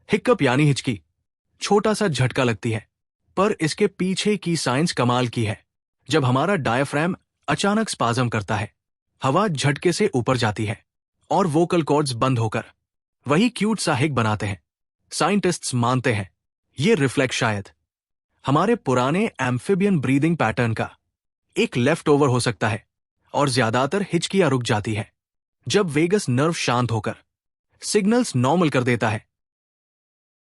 हिक्कप यानी हिचकी छोटा सा झटका लगती है, पर इसके पीछे की साइंस कमाल की है। जब हमारा डायफ्राम अचानक स्पाज्म करता है, हवा झटके से ऊपर जाती है और वोकल कॉर्ड्स बंद होकर वही क्यूट सा हिक बनाते हैं। साइंटिस्ट्स मानते हैं ये रिफ्लेक्स शायद हमारे पुराने एम्फिबियन ब्रीदिंग पैटर्न का एक लेफ्ट ओवर हो सकता है, और ज्यादातर हिचकियां रुक जाती है जब वेगस नर्व शांत होकर सिग्नल्स नॉर्मल कर देता है।